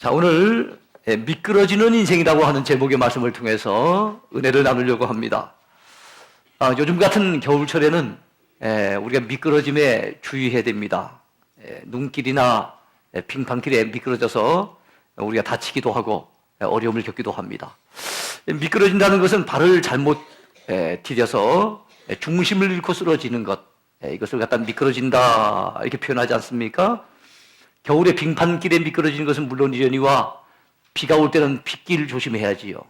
자, 오늘 미끄러지는 인생이라고 하는 제목의 말씀을 통해서 은혜를 나누려고 합니다. 요즘 같은 겨울철에는 우리가 미끄러짐에 주의해야 됩니다. 눈길이나 빙판길에 미끄러져서 우리가 다치기도 하고 어려움을 겪기도 합니다. 미끄러진다는 것은 발을 잘못 디뎌서 중심을 잃고 쓰러지는 것, 이것을 갖다 미끄러진다 이렇게 표현하지 않습니까? 겨울에 빙판길에 미끄러지는 것은 물론이거니와 비가 올 때는 빗길 조심해야지요.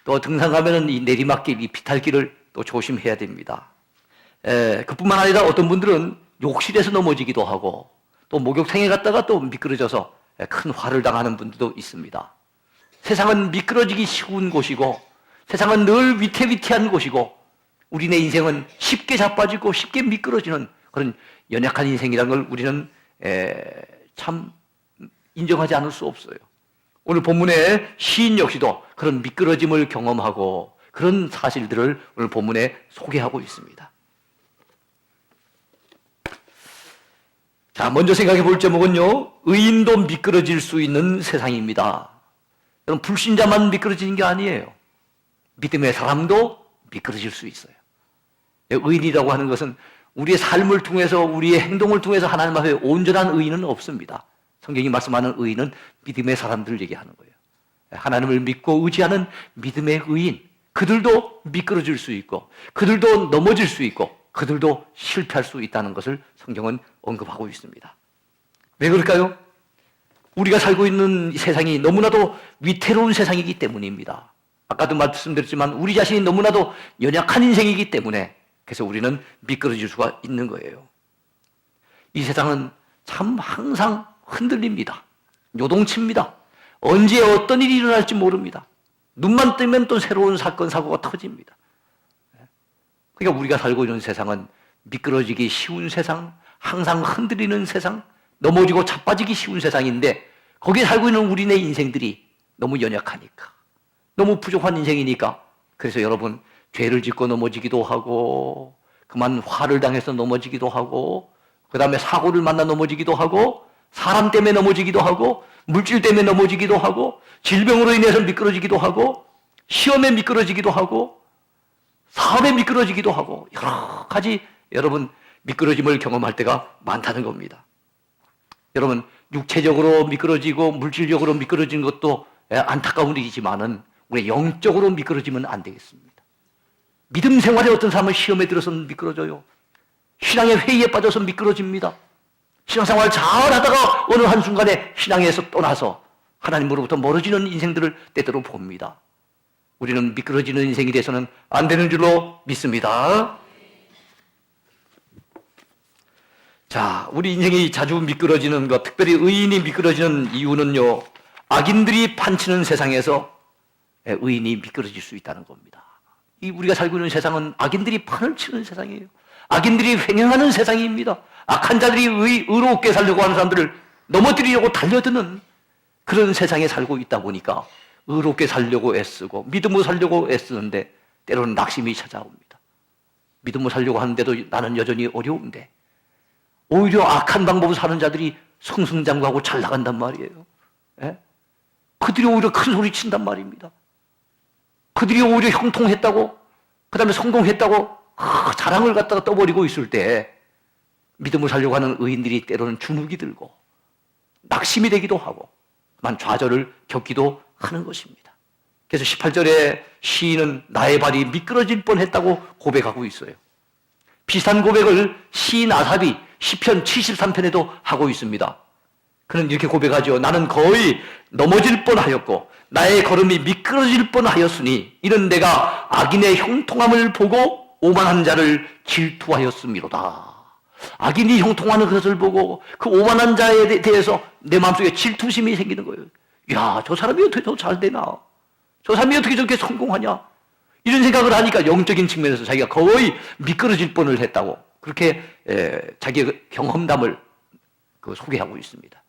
또 등산 가면은 이 내리막길, 이 비탈길을 또 조심해야 됩니다. 그뿐만 아니라 어떤 분들은 욕실에서 넘어지기도 하고 또 목욕탕에 갔다가 또 미끄러져서 큰 화를 당하는 분들도 있습니다. 세상은 미끄러지기 쉬운 곳이고 세상은 늘 위태위태한 곳이고 우리네 인생은 쉽게 자빠지고 쉽게 미끄러지는 그런 연약한 인생이라는 걸 우리는 참 인정하지 않을 수 없어요. 오늘 본문의 시인 역시도 그런 미끄러짐을 경험하고 그런 사실들을 오늘 본문에 소개하고 있습니다. 자, 먼저 생각해 볼 제목은요, 의인도 미끄러질 수 있는 세상입니다. 여러분, 불신자만 미끄러지는 게 아니에요. 믿음의 사람도 미끄러질 수 있어요. 의인이라고 하는 것은 우리의 삶을 통해서 우리의 행동을 통해서 하나님 앞에 온전한 의인은 없습니다. 성경이 말씀하는 의인은 믿음의 사람들을 얘기하는 거예요. 하나님을 믿고 의지하는 믿음의 의인, 그들도 미끄러질 수 있고 그들도 넘어질 수 있고 그들도 실패할 수 있다는 것을 성경은 언급하고 있습니다. 왜 그럴까요? 우리가 살고 있는 세상이 너무나도 위태로운 세상이기 때문입니다. 아까도 말씀드렸지만 우리 자신이 너무나도 연약한 인생이기 때문에 그래서 우리는 미끄러질 수가 있는 거예요. 이 세상은 참 항상 흔들립니다. 요동칩니다. 언제 어떤 일이 일어날지 모릅니다. 눈만 뜨면 또 새로운 사건, 사고가 터집니다. 그러니까 우리가 살고 있는 세상은 미끄러지기 쉬운 세상, 항상 흔들리는 세상, 넘어지고 자빠지기 쉬운 세상인데 거기에 살고 있는 우리네 인생들이 너무 연약하니까, 너무 부족한 인생이니까 그래서 여러분 죄를 짓고 넘어지기도 하고 그만 화를 당해서 넘어지기도 하고 그 다음에 사고를 만나 넘어지기도 하고 사람 때문에 넘어지기도 하고 물질 때문에 넘어지기도 하고 질병으로 인해서 미끄러지기도 하고 시험에 미끄러지기도 하고 사업에 미끄러지기도 하고 여러 가지 여러분 미끄러짐을 경험할 때가 많다는 겁니다. 여러분 육체적으로 미끄러지고 물질적으로 미끄러지는 것도 안타까운 일이지만은 우리 영적으로 미끄러지면 안 되겠습니다. 믿음 생활에 어떤 사람은 시험에 들어서 미끄러져요. 신앙의 회의에 빠져서 미끄러집니다. 신앙생활 잘 하다가 어느 한순간에 신앙에서 떠나서 하나님으로부터 멀어지는 인생들을 때때로 봅니다. 우리는 미끄러지는 인생이 돼서는 안 되는 줄로 믿습니다. 자, 우리 인생이 자주 미끄러지는 것, 특별히 의인이 미끄러지는 이유는요, 악인들이 판치는 세상에서 의인이 미끄러질 수 있다는 겁니다. 이 우리가 살고 있는 세상은 악인들이 판을 치는 세상이에요. 악인들이 횡행하는 세상입니다. 악한 자들이 의롭게 살려고 하는 사람들을 넘어뜨리려고 달려드는 그런 세상에 살고 있다 보니까 의롭게 살려고 애쓰고 믿음으로 살려고 애쓰는데 때로는 낙심이 찾아옵니다. 믿음으로 살려고 하는데도 나는 여전히 어려운데 오히려 악한 방법으로 사는 자들이 승승장구하고 잘 나간단 말이에요. 예? 그들이 오히려 큰 소리 친단 말입니다. 그들이 오히려 형통했다고 그 다음에 성공했다고 자랑을 갖다가 떠버리고 있을 때 믿음을 살려고 하는 의인들이 때로는 주눅이 들고 낙심이 되기도 하고 만 좌절을 겪기도 하는 것입니다. 그래서 18절에 시인은 나의 발이 미끄러질 뻔했다고 고백하고 있어요. 비슷한 고백을 시인 아삽이 시편 73편에도 하고 있습니다. 그는 이렇게 고백하죠. 나는 거의 넘어질 뻔하였고 나의 걸음이 미끄러질 뻔하였으니 이는 내가 악인의 형통함을 보고 오만한 자를 질투하였음이로다. 악인이 형통하는 것을 보고 그 오만한 자에 대해서 내 마음속에 질투심이 생기는 거예요. 야, 저 사람이 어떻게 더 잘 되나? 저 사람이 어떻게 저렇게 성공하냐? 이런 생각을 하니까 영적인 측면에서 자기가 거의 미끄러질 뻔을 했다고 그렇게 자기의 경험담을 소개하고 있습니다.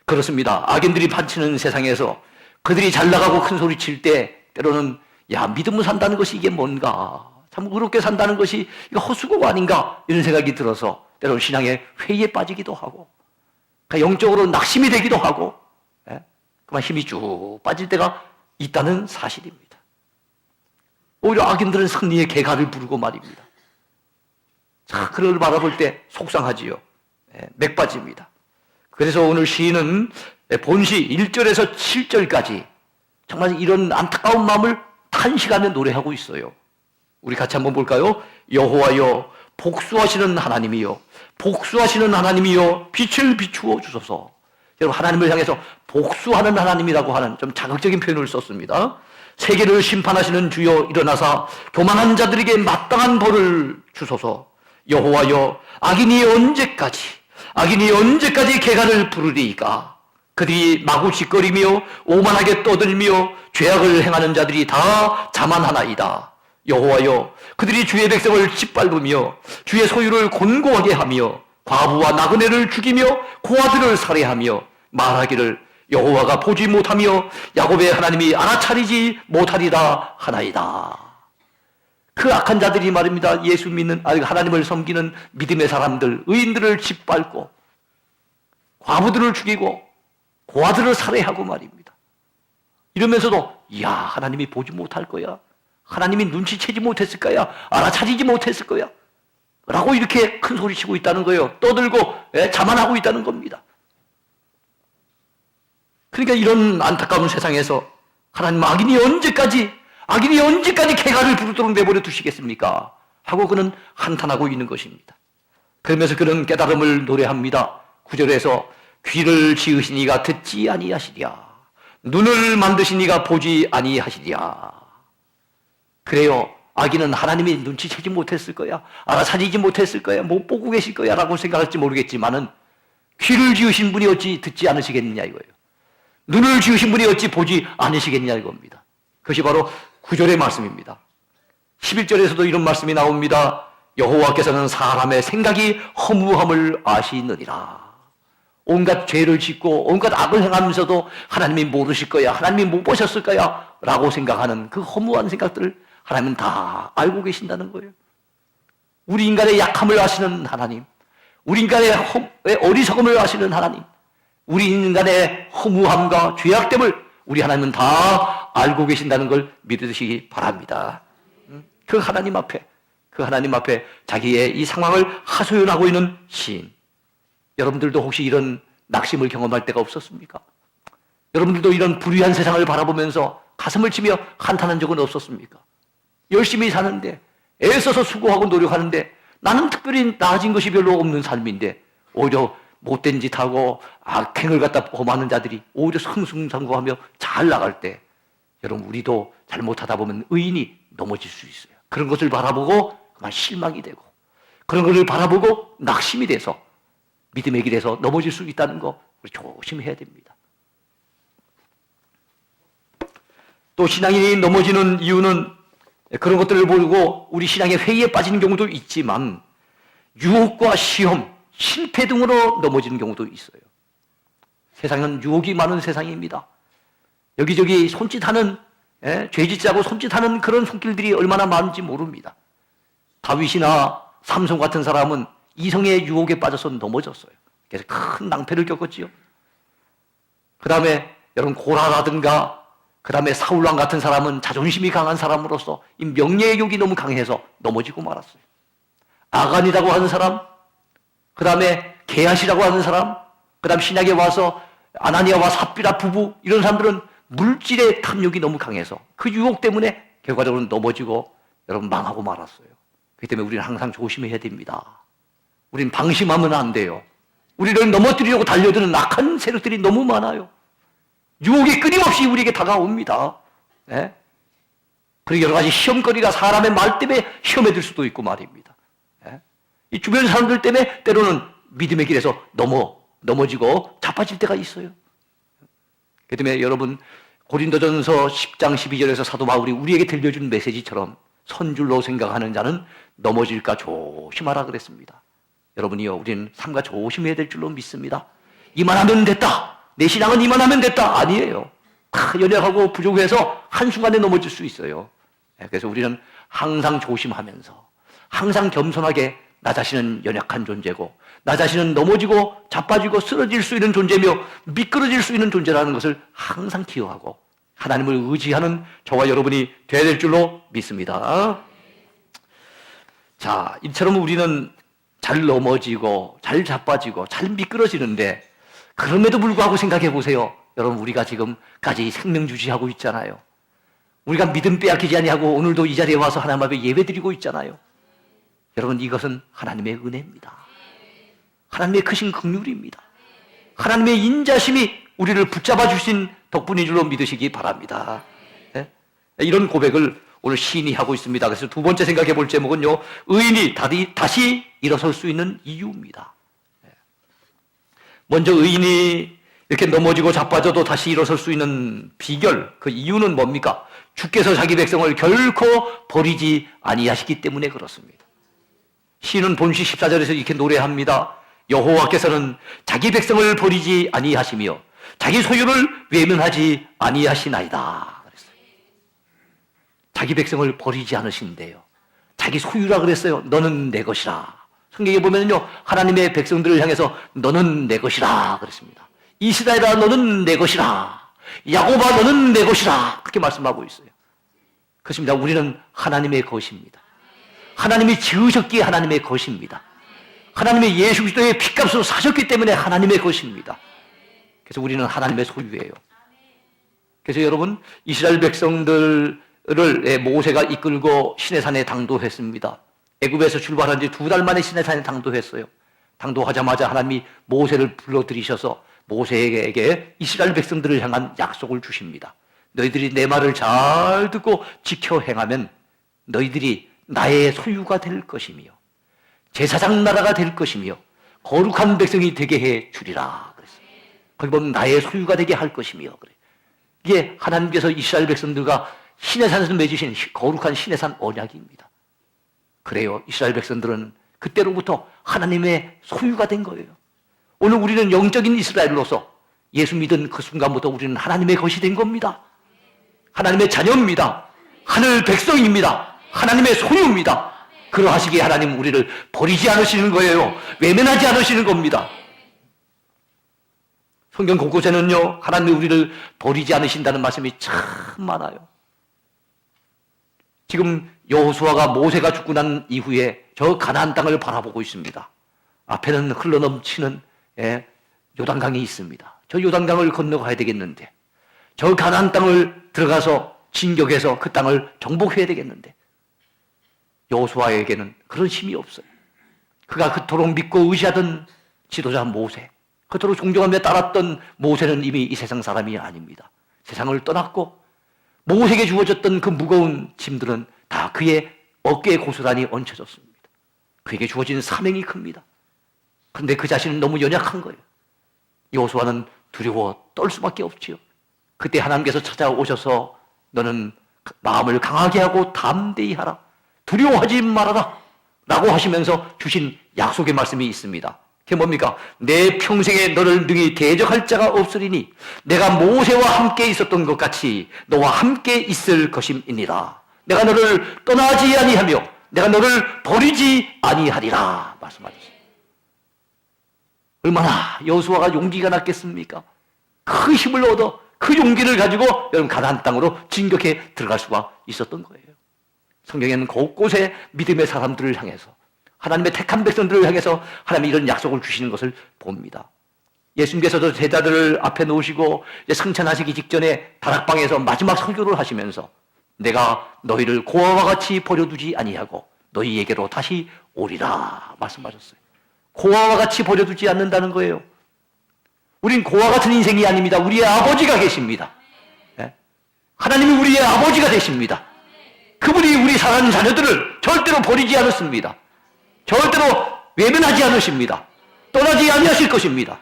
그렇습니다. 악인들이 판치는 세상에서 그들이 잘 나가고 큰 소리 칠 때 때로는 야, 믿음으로 산다는 것이 이게 뭔가? 참 의롭게 산다는 것이 이거 헛수고 아닌가? 이런 생각이 들어서 때로는 신앙의 회의에 빠지기도 하고 영적으로 낙심이 되기도 하고 그만 힘이 쭉 빠질 때가 있다는 사실입니다. 오히려 악인들은 승리의 개가를 부르고 말입니다. 자, 그를 바라볼 때 속상하지요. 맥 빠집니다. 그래서 오늘 시인은 본시 1절에서 7절까지 정말 이런 안타까운 마음을 탄식하며 노래하고 있어요. 우리 같이 한번 볼까요? 여호와여 복수하시는 하나님이여, 복수하시는 하나님이여 빛을 비추어 주소서. 여러분, 하나님을 향해서 복수하는 하나님이라고 하는 좀 자극적인 표현을 썼습니다. 세계를 심판하시는 주여 일어나사 교만한 자들에게 마땅한 벌을 주소서. 여호와여 악인이 언제까지 개가를 부르리이까. 그들이 마구 짓거리며 오만하게 떠들며 죄악을 행하는 자들이 다 자만하나이다. 여호와여 그들이 주의 백성을 짓밟으며 주의 소유를 곤고하게 하며 과부와 나그네를 죽이며 고아들을 살해하며 말하기를 여호와가 보지 못하며 야곱의 하나님이 알아차리지 못하리라 하나이다. 그 악한 자들이 말입니다. 예수 믿는, 하나님을 섬기는 믿음의 사람들, 의인들을 짓밟고 과부들을 죽이고 고아들을 살해하고 말입니다. 이러면서도 야, 하나님이 보지 못할 거야, 하나님이 눈치채지 못했을 거야, 알아차리지 못했을 거야 라고 이렇게 큰 소리치고 있다는 거예요. 떠들고 자만하고 있다는 겁니다. 그러니까 이런 안타까운 세상에서 하나님, 악인이 언제까지 개가를 부르도록 내버려 두시겠습니까? 하고 그는 한탄하고 있는 것입니다. 그러면서 그는 깨달음을 노래합니다. 9절에서 귀를 지으신 이가 듣지 아니하시랴, 눈을 만드신 이가 보지 아니하시랴. 그래요, 악인은 하나님이 눈치채지 못했을 거야, 알아차리지 못했을 거야, 못 보고 계실 거야 라고 생각할지 모르겠지만은 귀를 지으신 분이 어찌 듣지 않으시겠느냐 이거예요. 눈을 지으신 분이 어찌 보지 않으시겠냐 이겁니다. 그것이 바로 9절의 말씀입니다. 11절에서도 이런 말씀이 나옵니다. 여호와께서는 사람의 생각이 허무함을 아시느니라. 온갖 죄를 짓고 온갖 악을 행하면서도 하나님이 모르실 거야, 하나님이 못 보셨을 거야 라고 생각하는 그 허무한 생각들을 하나님은 다 알고 계신다는 거예요. 우리 인간의 약함을 아시는 하나님, 우리 인간의 어리석음을 아시는 하나님, 우리 인간의 허무함과 죄악됨을 우리 하나님은 다 알고 계신다는 걸 믿으시기 바랍니다. 그 하나님 앞에 자기의 이 상황을 하소연하고 있는 시인. 여러분들도 혹시 이런 낙심을 경험할 때가 없었습니까? 여러분들도 이런 불의한 세상을 바라보면서 가슴을 치며 한탄한 적은 없었습니까? 열심히 사는데, 애써서 수고하고 노력하는데 나는 특별히 나아진 것이 별로 없는 삶인데 오히려 못된 짓 하고 악행을 갖다 범하는 자들이 오히려 승승장구하며 잘 나갈 때, 여러분, 우리도 잘못하다 보면 의인이 넘어질 수 있어요. 그런 것을 바라보고 그만 실망이 되고, 그런 것을 바라보고 낙심이 돼서 믿음의 길에서 넘어질 수 있다는 거 우리 조심해야 됩니다. 또 신앙인이 넘어지는 이유는 그런 것들을 보고 우리 신앙의 회의에 빠지는 경우도 있지만 유혹과 시험, 실패 등으로 넘어지는 경우도 있어요. 세상은 유혹이 많은 세상입니다. 여기저기 손짓하는, 죄짓자고 손짓하는 그런 손길들이 얼마나 많은지 모릅니다. 다윗이나 삼손 같은 사람은 이성의 유혹에 빠져서 넘어졌어요. 그래서 큰 낭패를 겪었지요. 그 다음에 여러분, 고라라든가 그 다음에 사울왕 같은 사람은 자존심이 강한 사람으로서 이 명예의 욕이 너무 강해서 넘어지고 말았어요. 아간이라고 하는 사람, 그 다음에 게하시라고 하는 사람, 그 다음 신약에 와서 아나니아와 삽비라 부부, 이런 사람들은 물질의 탐욕이 너무 강해서 그 유혹 때문에 결과적으로 넘어지고 여러분 망하고 말았어요. 그렇기 때문에 우리는 항상 조심해야 됩니다. 우리는 방심하면 안 돼요. 우리를 넘어뜨리려고 달려드는 악한 세력들이 너무 많아요. 유혹이 끊임없이 우리에게 다가옵니다. 네? 그리고 여러 가지 시험거리가 사람의 말 때문에 시험에 들 수도 있고 말입니다. 네? 이 주변 사람들 때문에 때로는 믿음의 길에서 넘어지고 자빠질 때가 있어요. 그렇기 때문에 여러분, 고린도전서 10장 12절에서 사도 바울이 우리에게 들려준 메시지처럼 선줄로 생각하는 자는 넘어질까 조심하라 그랬습니다. 여러분이요, 우리는 삼가 조심해야 될 줄로 믿습니다. 이만하면 됐다, 내 신앙은 이만하면 됐다, 아니에요. 다 연약하고 부족해서 한순간에 넘어질 수 있어요. 그래서 우리는 항상 조심하면서 항상 겸손하게 나 자신은 연약한 존재고 나 자신은 넘어지고 자빠지고 쓰러질 수 있는 존재며 미끄러질 수 있는 존재라는 것을 항상 기억하고 하나님을 의지하는 저와 여러분이 되어야 될 줄로 믿습니다. 자, 이처럼 우리는 잘 넘어지고 잘 자빠지고 잘 미끄러지는데 그럼에도 불구하고 생각해 보세요. 여러분, 우리가 지금까지 생명 유지하고 있잖아요. 우리가 믿음 빼앗기지 아니하고 오늘도 이 자리에 와서 하나님 앞에 예배드리고 있잖아요. 여러분, 이것은 하나님의 은혜입니다. 하나님의 크신 긍휼입니다. 하나님의 인자심이 우리를 붙잡아 주신 덕분인 줄로 믿으시기 바랍니다. 네? 이런 고백을 오늘 시인이 하고 있습니다. 그래서 두 번째 생각해 볼 제목은요, 의인이 다시 일어설 수 있는 이유입니다. 먼저 의인이 이렇게 넘어지고 자빠져도 다시 일어설 수 있는 비결, 그 이유는 뭡니까? 주께서 자기 백성을 결코 버리지 아니하시기 때문에 그렇습니다. 시인은 본시 14절에서 이렇게 노래합니다. 여호와께서는 자기 백성을 버리지 아니하시며 자기 소유를 외면하지 아니하시나이다. 그랬어요. 자기 백성을 버리지 않으신대요. 자기 소유라 그랬어요. 너는 내 것이라. 성경에 보면요, 하나님의 백성들을 향해서 너는 내 것이라 그랬습니다. 이스라엘아, 너는 내 것이라. 야곱아, 너는 내 것이라. 그렇게 말씀하고 있어요. 그렇습니다. 우리는 하나님의 것입니다. 하나님이 지으셨기에 하나님의 것입니다. 하나님의 예수 그리스도의 피값으로 사셨기 때문에 하나님의 것입니다. 그래서 우리는 하나님의 소유예요. 그래서 여러분, 이스라엘 백성들을 모세가 이끌고 시내산에 당도했습니다. 애굽에서 출발한 지 2달 만에 시내산에 당도했어요. 당도하자마자 하나님이 모세를 불러들이셔서 모세에게 이스라엘 백성들을 향한 약속을 주십니다. 너희들이 내 말을 잘 듣고 지켜 행하면 너희들이 나의 소유가 될 것이며 제사장 나라가 될 것이며 거룩한 백성이 되게 해 주리라 그랬어요. 거기 보면 나의 소유가 되게 할 것이며 그래. 이게 하나님께서 이스라엘 백성들과 시내산에서 맺으신 거룩한 시내산 언약입니다. 그래요. 이스라엘 백성들은 그때로부터 하나님의 소유가 된 거예요. 오늘 우리는 영적인 이스라엘로서 예수 믿은 그 순간부터 우리는 하나님의 것이 된 겁니다. 하나님의 자녀입니다. 하늘 백성입니다. 하나님의 소유입니다. 그러하시기에 하나님 우리를 버리지 않으시는 거예요. 외면하지 않으시는 겁니다. 성경 곳곳에는요, 하나님이 우리를 버리지 않으신다는 말씀이 참 많아요. 지금 여호수아가 모세가 죽고 난 이후에 저 가나안 땅을 바라보고 있습니다. 앞에는 흘러넘치는 요단강이 있습니다. 저 요단강을 건너가야 되겠는데, 저 가나안 땅을 들어가서 진격해서 그 땅을 정복해야 되겠는데, 여호수아에게는 그런 힘이 없어요. 그가 그토록 믿고 의지하던 지도자 모세, 그토록 존경하며 따랐던 모세는 이미 이 세상 사람이 아닙니다. 세상을 떠났고 모세에게 주어졌던 그 무거운 짐들은 다 그의 어깨에 고스란히 얹혀졌습니다. 그에게 주어진 사명이 큽니다. 그런데 그 자신은 너무 연약한 거예요. 여호수아는 두려워 떨 수밖에 없지요. 그때 하나님께서 찾아오셔서 너는 마음을 강하게 하고 담대히 하라. 두려워하지 말아라. 라고 하시면서 주신 약속의 말씀이 있습니다. 그게 뭡니까? 내 평생에 너를 능히 대적할 자가 없으리니 내가 모세와 함께 있었던 것 같이 너와 함께 있을 것임이니라. 내가 너를 떠나지 아니하며 내가 너를 버리지 아니하리라 말씀하셨습니다. 얼마나 여호수아가 용기가 났겠습니까? 그 힘을 얻어 그 용기를 가지고 여러분 가나안 땅으로 진격해 들어갈 수가 있었던 거예요. 성경에는 곳곳에 믿음의 사람들을 향해서 하나님의 택한 백성들을 향해서 하나님이 이런 약속을 주시는 것을 봅니다. 예수님께서도 제자들을 앞에 놓으시고 승천하시기 직전에 다락방에서 마지막 설교를 하시면서 내가 너희를 고아와 같이 버려두지 아니하고 너희에게로 다시 오리라 말씀하셨어요. 고아와 같이 버려두지 않는다는 거예요. 우린 고아 같은 인생이 아닙니다. 우리의 아버지가 계십니다. 하나님이 우리의 아버지가 되십니다. 그분이 우리 사랑하는 자녀들을 절대로 버리지 않았습니다. 절대로 외면하지 않으십니다. 떠나지 아니하실 것입니다.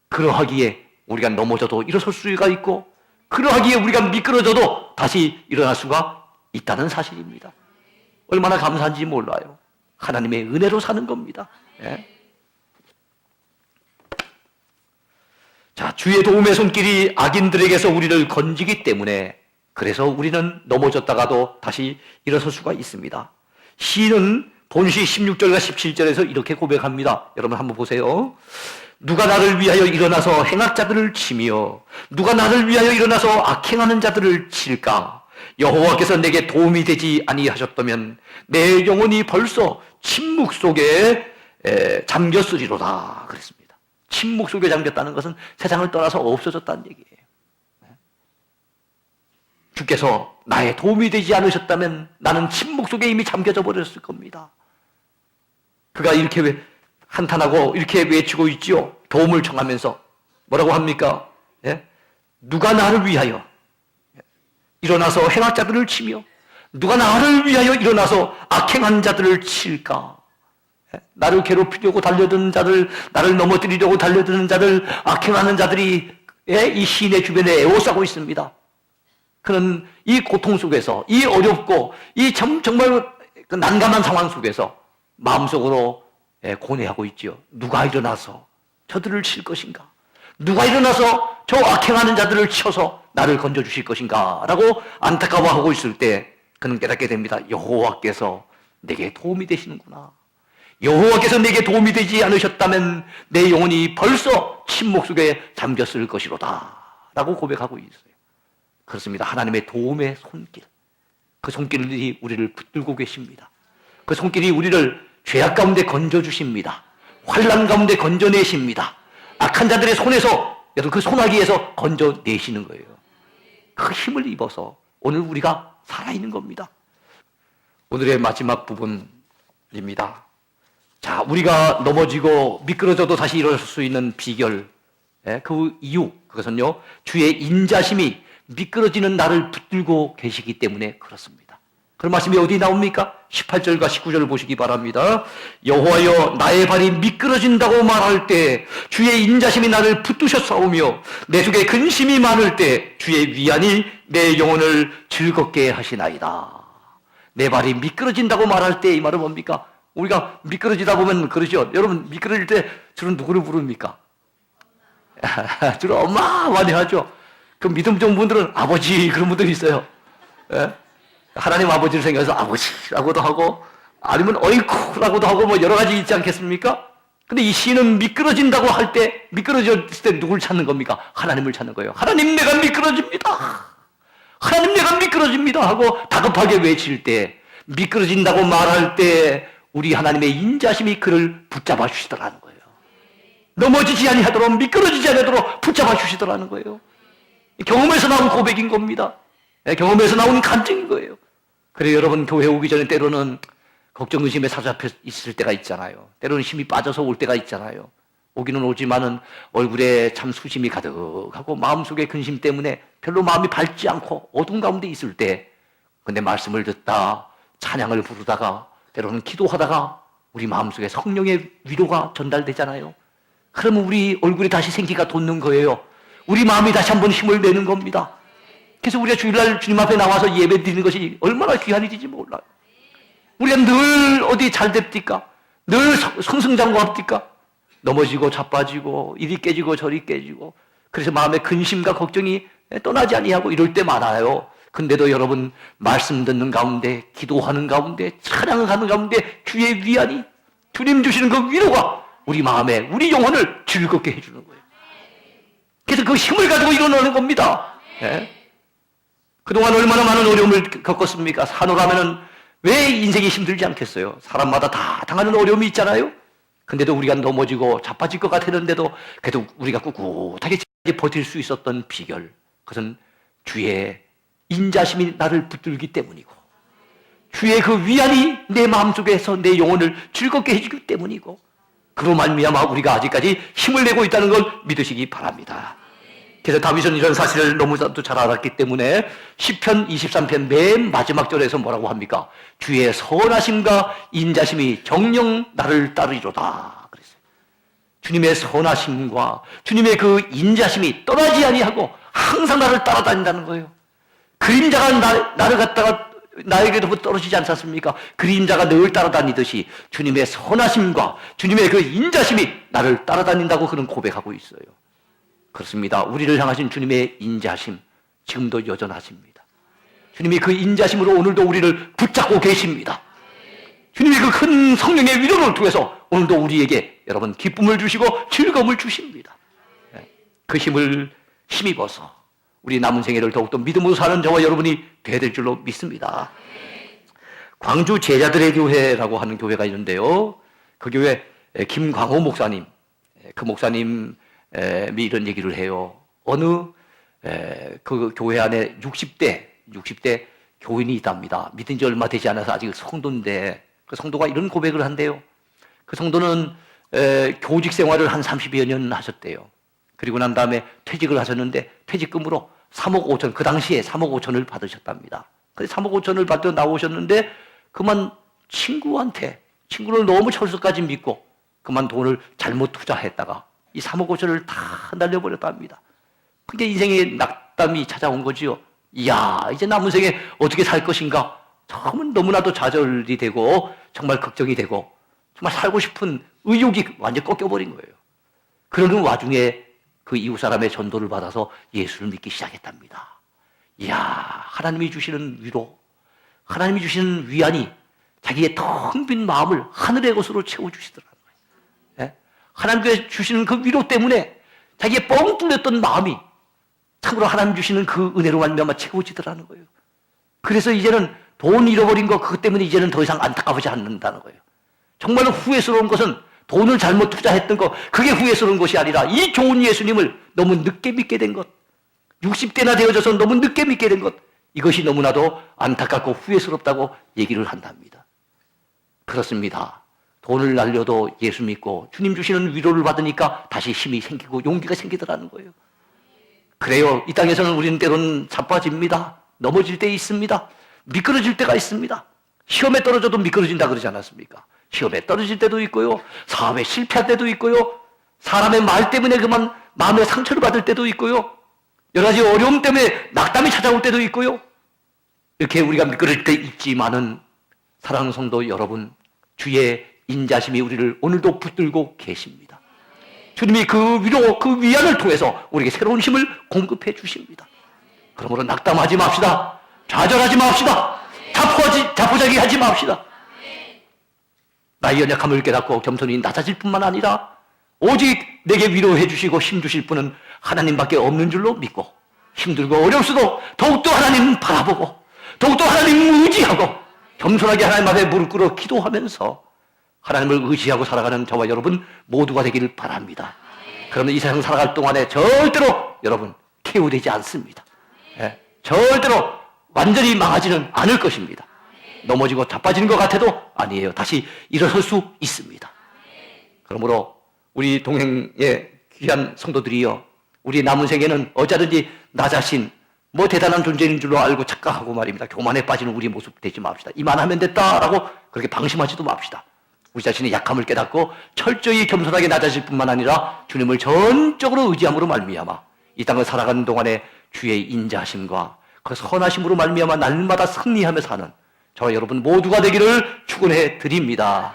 그러하기에 우리가 넘어져도 일어설 수가 있고 그러하기에 우리가 미끄러져도 다시 일어날 수가 있다는 사실입니다. 얼마나 감사한지 몰라요. 하나님의 은혜로 사는 겁니다. 예? 자, 주의 도움의 손길이 악인들에게서 우리를 건지기 때문에 그래서 우리는 넘어졌다가도 다시 일어설 수가 있습니다. 시인은 본시 16절과 17절에서 이렇게 고백합니다. 여러분 한번 보세요. 누가 나를 위하여 일어나서 행악자들을 치며 누가 나를 위하여 일어나서 악행하는 자들을 칠까? 여호와께서 내게 도움이 되지 아니하셨다면 내 영혼이 벌써 침묵 속에 잠겼으리로다 그랬습니다. 침묵 속에 잠겼다는 것은 세상을 떠나서 없어졌다는 얘기예요. 주께서 나의 도움이 되지 않으셨다면 나는 침묵 속에 이미 잠겨져 버렸을 겁니다. 그가 이렇게 한탄하고 이렇게 외치고 있지요. 도움을 청하면서 뭐라고 합니까? 예? 누가 나를 위하여 일어나서 행악자들을 치며 누가 나를 위하여 일어나서 악행한 자들을 칠까? 예? 나를 괴롭히려고 달려드는 자들, 나를 넘어뜨리려고 달려드는 자들, 악행하는 자들이 이 시인의 주변에 에워싸고 있습니다. 그는 이 고통 속에서, 이 어렵고, 이 정말 난감한 상황 속에서 마음속으로 고뇌하고 있지요. 누가 일어나서 저들을 칠 것인가? 누가 일어나서 저 악행하는 자들을 쳐서 나를 건져주실 것인가? 라고 안타까워하고 있을 때 그는 깨닫게 됩니다. 여호와께서 내게 도움이 되시는구나. 여호와께서 내게 도움이 되지 않으셨다면 내 영혼이 벌써 침묵 속에 잠겼을 것이로다. 라고 고백하고 있어요. 그렇습니다. 하나님의 도움의 손길. 그 손길이 우리를 붙들고 계십니다. 그 손길이 우리를 죄악 가운데 건져주십니다. 환난 가운데 건져내십니다. 악한 자들의 손에서, 여러분 그 소나기에서 건져내시는 거예요. 그 힘을 입어서 오늘 우리가 살아있는 겁니다. 오늘의 마지막 부분입니다. 자, 우리가 넘어지고 미끄러져도 다시 일어설 수 있는 비결, 그 이유, 그것은요, 주의 인자심이 미끄러지는 나를 붙들고 계시기 때문에 그렇습니다. 그런 말씀이 어디 나옵니까? 18절과 19절을 보시기 바랍니다. 여호와여 나의 발이 미끄러진다고 말할 때 주의 인자심이 나를 붙드셨사오며 내 속에 근심이 많을 때 주의 위안이 내 영혼을 즐겁게 하시나이다. 내 발이 미끄러진다고 말할 때 이 말은 뭡니까? 우리가 미끄러지다 보면 그러죠. 여러분 미끄러질 때 주로 누구를 부릅니까? 주로 엄마 많이 하죠. 그 믿음 좋은 분들은 아버지 그런 분들이 있어요. 예? 하나님 아버지를 생각해서 아버지라고도 하고 아니면 어이쿠라고도 하고 뭐 여러 가지 있지 않겠습니까? 근데 이 시는 미끄러진다고 할 때 미끄러졌을 때 누굴 찾는 겁니까? 하나님을 찾는 거예요. 하나님 내가 미끄러집니다. 하나님 내가 미끄러집니다 하고 다급하게 외칠 때 미끄러진다고 말할 때 우리 하나님의 인자심이 그를 붙잡아 주시더라는 거예요. 넘어지지 아니하도록 미끄러지지 않도록 붙잡아 주시더라는 거예요. 경험에서 나온 고백인 겁니다. 경험에서 나온 간증인 거예요. 그래 여러분 교회 오기 전에 때로는 걱정 의심에 사로잡혀 있을 때가 있잖아요. 때로는 힘이 빠져서 올 때가 있잖아요. 오기는 오지만은 얼굴에 참 수심이 가득하고 마음속에 근심 때문에 별로 마음이 밝지 않고 어둠 가운데 있을 때 근데 말씀을 듣다 찬양을 부르다가 때로는 기도하다가 우리 마음속에 성령의 위로가 전달되잖아요. 그러면 우리 얼굴에 다시 생기가 돋는 거예요. 우리 마음이 다시 한번 힘을 내는 겁니다. 그래서 우리가 주일날 주님 앞에 나와서 예배 드리는 것이 얼마나 귀한 일인지 몰라요. 우리가 늘 어디 잘 됩니까? 늘 승승장구합니까? 넘어지고 자빠지고 이리 깨지고 저리 깨지고 그래서 마음에 근심과 걱정이 떠나지 아니하고 이럴 때 많아요. 근데도 여러분 말씀 듣는 가운데 기도하는 가운데 찬양하는 가운데 주의 위안이 주님 주시는 그 위로가 우리 마음에 우리 영혼을 즐겁게 해주는 거예요. 그래서 그 힘을 가지고 일어나는 겁니다. 네? 그동안 얼마나 많은 어려움을 겪었습니까? 사노라면은 왜 인생이 힘들지 않겠어요? 사람마다 다 당하는 어려움이 있잖아요. 근데도 우리가 넘어지고 자빠질 것 같았는데도 그래도 우리가 꿋꿋하게 버틸 수 있었던 비결, 그것은 주의 인자심이 나를 붙들기 때문이고 주의 그 위안이 내 마음속에서 내 영혼을 즐겁게 해주기 때문이고 그로 말미암아 우리가 아직까지 힘을 내고 있다는 걸 믿으시기 바랍니다. 그래서 다윗은 이런 사실을 너무나도 잘 알았기 때문에 시편 23편 맨 마지막 절에서 뭐라고 합니까? 주의 선하심과 인자심이 정녕 나를 따르리로다 그랬어요. 주님의 선하심과 주님의 그 인자심이 떠나지 아니하고 항상 나를 따라다닌다는 거예요. 그림자가 나를 갖다가 나에게도 떨어지지 않습니까? 그림자가 늘 따라다니듯이 주님의 선하심과 주님의 그 인자심이 나를 따라다닌다고 그는 고백하고 있어요. 그렇습니다. 우리를 향하신 주님의 인자심 지금도 여전하십니다. 주님이 그 인자심으로 오늘도 우리를 붙잡고 계십니다. 주님의 그 큰 성령의 위로를 통해서 오늘도 우리에게 여러분 기쁨을 주시고 즐거움을 주십니다. 그 힘을 힘입어서 우리 남은 생애를 더욱더 믿음으로 사는 저와 여러분이 돼야 될 줄로 믿습니다. 광주 제자들의 교회라고 하는 교회가 있는데요. 그 교회 김광호 목사님, 그 목사님이 이런 얘기를 해요. 어느 그 교회 안에 60대 교인이 있답니다. 믿은 지 얼마 되지 않아서 아직 성도인데 그 성도가 이런 고백을 한대요. 그 성도는 교직 생활을 한 30여 년 하셨대요. 그리고 난 다음에 퇴직을 하셨는데 퇴직금으로 3억 5천, 그 당시에 3억 5천을 받으셨답니다. 그래서 3억 5천을 받아 나오셨는데 그만 친구를 너무 철수까지 믿고 그만 돈을 잘못 투자했다가 이 3억 5천을 다 날려버렸답니다. 그게 인생의 낙담이 찾아온 거지요. 이야, 이제 남은 생에 어떻게 살 것인가? 정말 너무나도 좌절이 되고 정말 걱정이 되고 정말 살고 싶은 의욕이 완전히 꺾여버린 거예요. 그러는 와중에 그 이웃 사람의 전도를 받아서 예수를 믿기 시작했답니다. 이야, 하나님이 주시는 위로, 하나님이 주시는 위안이 자기의 텅 빈 마음을 하늘의 것으로 채워주시더라는 거예요. 예? 하나님께서 주시는 그 위로 때문에 자기의 뻥 뚫렸던 마음이 참으로 하나님 주시는 그 은혜로 말미암아 채워지더라는 거예요. 그래서 이제는 돈 잃어버린 거 그것 때문에 이제는 더 이상 안타까워하지 않는다는 거예요. 정말로 후회스러운 것은 돈을 잘못 투자했던 것, 그게 후회스러운 것이 아니라 이 좋은 예수님을 너무 늦게 믿게 된 것, 60대나 되어져서 너무 늦게 믿게 된 것, 이것이 너무나도 안타깝고 후회스럽다고 얘기를 한답니다. 그렇습니다. 돈을 날려도 예수 믿고 주님 주시는 위로를 받으니까 다시 힘이 생기고 용기가 생기더라는 거예요. 그래요. 이 땅에서는 우리는 때로는 자빠집니다. 넘어질 때 있습니다. 미끄러질 때가 있습니다. 시험에 떨어져도 미끄러진다 그러지 않았습니까? 시험에 떨어질 때도 있고요. 사업에 실패할 때도 있고요. 사람의 말 때문에 그만 마음의 상처를 받을 때도 있고요. 여러 가지 어려움 때문에 낙담이 찾아올 때도 있고요. 이렇게 우리가 미끄러질 때 있지만은 사랑하는 성도 여러분, 주의 인자심이 우리를 오늘도 붙들고 계십니다. 주님이 그 위로, 그 위안을 통해서 우리에게 새로운 힘을 공급해 주십니다. 그러므로 낙담하지 맙시다. 좌절하지 맙시다. 자포자기하지 맙시다. 나의 연약함을 깨닫고 겸손히 낮아질 뿐만 아니라 오직 내게 위로해 주시고 힘 주실 분은 하나님밖에 없는 줄로 믿고 힘들고 어려울수도 더욱더 하나님 바라보고 더욱더 하나님 의지하고 겸손하게 하나님 앞에 무릎 꿇어 기도하면서 하나님을 의지하고 살아가는 저와 여러분 모두가 되기를 바랍니다. 그러면 이 세상 살아갈 동안에 절대로 여러분 KO 되지 않습니다. 절대로 완전히 망하지는 않을 것입니다. 넘어지고 자빠지는 것 같아도 아니에요. 다시 일어설 수 있습니다. 그러므로 우리 동행의 귀한 성도들이요, 우리 남은 생에는 어쩌든지 나 자신 뭐 대단한 존재인 줄로 알고 착각하고 말입니다. 교만에 빠지는 우리 모습 되지 맙시다. 이만하면 됐다라고 그렇게 방심하지도 맙시다. 우리 자신의 약함을 깨닫고 철저히 겸손하게 낮아질 뿐만 아니라 주님을 전적으로 의지함으로 말미암아 이 땅을 살아가는 동안에 주의 인자하심과 그 선하심으로 말미암아 날마다 승리하며 사는 저와 여러분 모두가 되기를 축원해 드립니다.